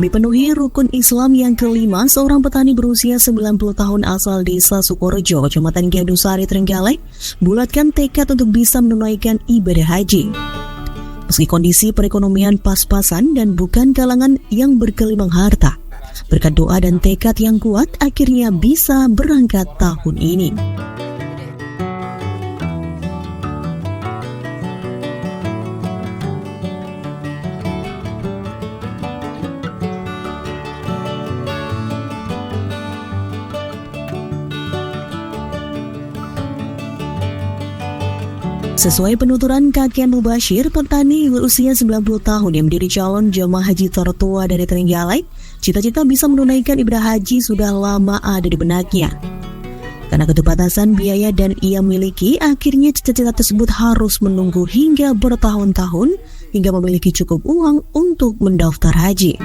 Demi penuhi rukun Islam yang kelima, seorang petani berusia 90 tahun asal desa Sukorejo, Kecamatan Gadusari, Trenggalek, bulatkan tekad untuk bisa menunaikan ibadah haji. Meski kondisi perekonomian pas-pasan dan bukan kalangan yang bergelimang harta, berkat doa dan tekad yang kuat, akhirnya bisa berangkat tahun ini. Sesuai penuturan kakek Mubashir, petani berusia 90 tahun yang menjadi calon jemaah haji tertua dari Trenggalek, cita-cita bisa menunaikan ibadah haji sudah lama ada di benaknya. Karena keterbatasan biaya dan ia miliki, akhirnya cita-cita tersebut harus menunggu hingga bertahun-tahun hingga memiliki cukup uang untuk mendaftar haji.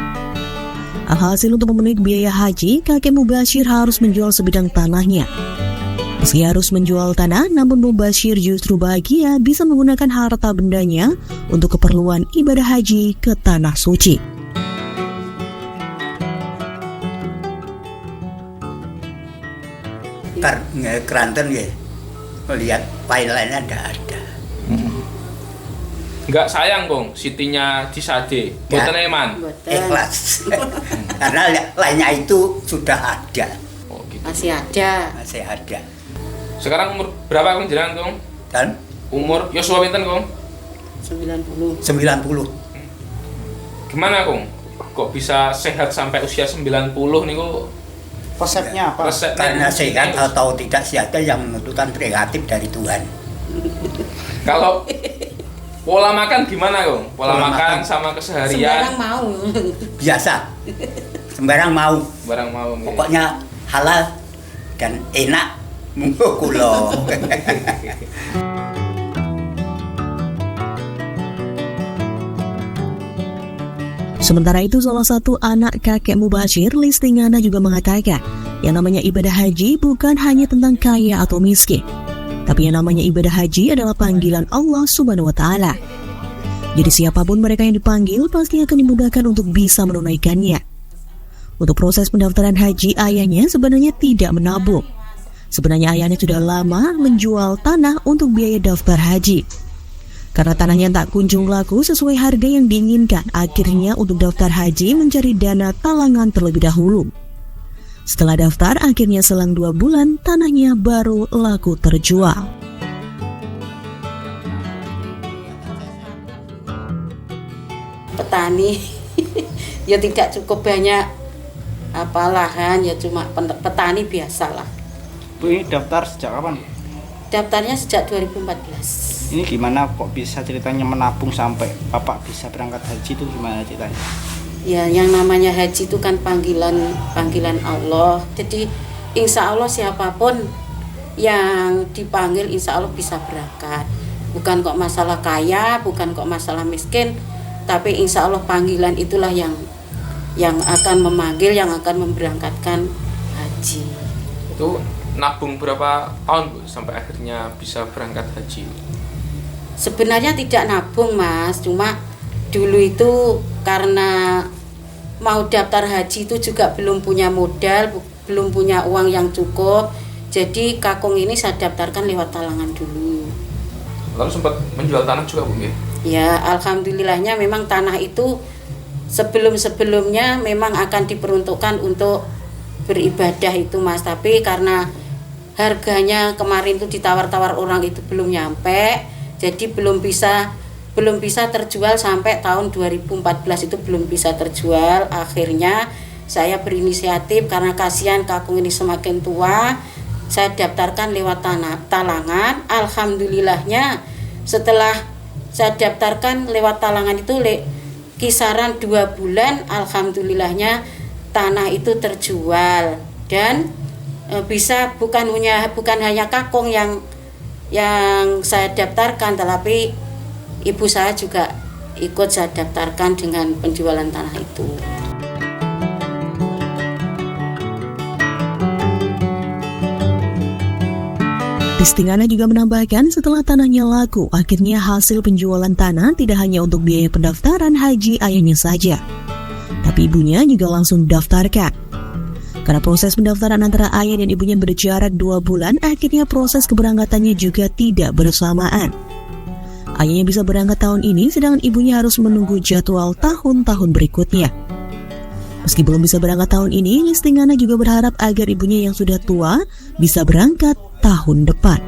Alhasil untuk memenuhi biaya haji, kakek Mubashir harus menjual sebidang tanahnya. Meski harus menjual tanah, namun Mubashir justru bahagia bisa menggunakan harta bendanya untuk keperluan ibadah haji ke Tanah Suci. Keranten ya, melihat pipeline-nya tidak ada. Enggak sayang Kong, sitinya disade, boten eman. Ikhlas. Karena lainnya itu sudah ada. Oh, gitu. Masih ada. Masih ada. Sekarang umur berapa Kong jenengan Kong? Dan Umur Yosua pinten Kong? 90. 90. Gimana Kong? Kok bisa sehat sampai usia 90 niku? Resepnya apa? Karena sehat atau tidak sehat yang menentukan prerogatif dari Tuhan. Kalau pola makan gimana Kong? Pola makan sama keseharian? Sembarang mau. Biasa. Sembarang mau. Barang mau. Pokoknya halal dan enak. Munggo kula. Sementara itu, salah satu anak kakek Mubashir, Listingana, juga mengatakan yang namanya ibadah haji bukan hanya tentang kaya atau miskin, tapi yang namanya ibadah haji adalah panggilan Allah Subhanahu wa Ta'ala. Jadi siapapun mereka yang dipanggil pasti akan dimudahkan untuk bisa menunaikannya. Untuk proses pendaftaran haji, ayahnya sebenarnya tidak menabung. Sebenarnya ayahnya sudah lama menjual tanah untuk biaya daftar haji. Karena tanahnya tak kunjung laku sesuai harga yang diinginkan, akhirnya untuk daftar haji mencari dana talangan terlebih dahulu. Setelah daftar, akhirnya selang 2 bulan tanahnya baru laku terjual. Petani ya tidak cukup banyak lahan, ya cuma petani biasalah. Bu, ini daftar sejak kapan? Daftarnya sejak 2014. Ini gimana kok bisa ceritanya menabung sampai Bapak bisa berangkat haji, itu gimana ceritanya? Ya, yang namanya haji itu kan panggilan Allah. Jadi insya Allah siapapun yang dipanggil insya Allah bisa berangkat. Bukan kok masalah kaya, bukan kok masalah miskin, tapi insya Allah panggilan itulah yang akan memanggil, yang akan memberangkatkan haji. Itu nabung berapa tahun Bu sampai akhirnya bisa berangkat haji? Sebenarnya tidak nabung Mas, cuma dulu itu karena mau daftar haji itu juga belum punya modal, belum punya uang yang cukup. Jadi kakung ini saya daftarkan lewat talangan dulu. Lalu sempat menjual tanah juga Bu ya? Ya, alhamdulillahnya memang tanah itu sebelum-sebelumnya memang akan diperuntukkan untuk beribadah itu Mas, tapi karena harganya kemarin itu ditawar-tawar orang itu belum nyampe, jadi belum bisa terjual sampai tahun 2014 itu belum bisa terjual. Akhirnya saya berinisiatif karena kasihan kakung ini semakin tua, saya daftarkan lewat talangan. Alhamdulillahnya setelah saya daftarkan lewat talangan itu kisaran 2 bulan, alhamdulillahnya tanah itu terjual dan bisa bukan hanya kakung yang saya daftarkan, tetapi ibu saya juga ikut saya daftarkan dengan penjualan tanah itu. Listingana juga menambahkan setelah tanahnya laku, akhirnya hasil penjualan tanah tidak hanya untuk biaya pendaftaran haji ayahnya saja, tapi Tapi ibunya juga langsung daftarkan. Karena proses pendaftaran antara ayah dan ibunya berjarak 2 bulan, akhirnya proses keberangkatannya juga tidak bersamaan. Ayahnya bisa berangkat tahun ini, sedangkan ibunya harus menunggu jadwal tahun-tahun berikutnya. Meski belum bisa berangkat tahun ini, Listingana juga berharap agar ibunya yang sudah tua bisa berangkat tahun depan.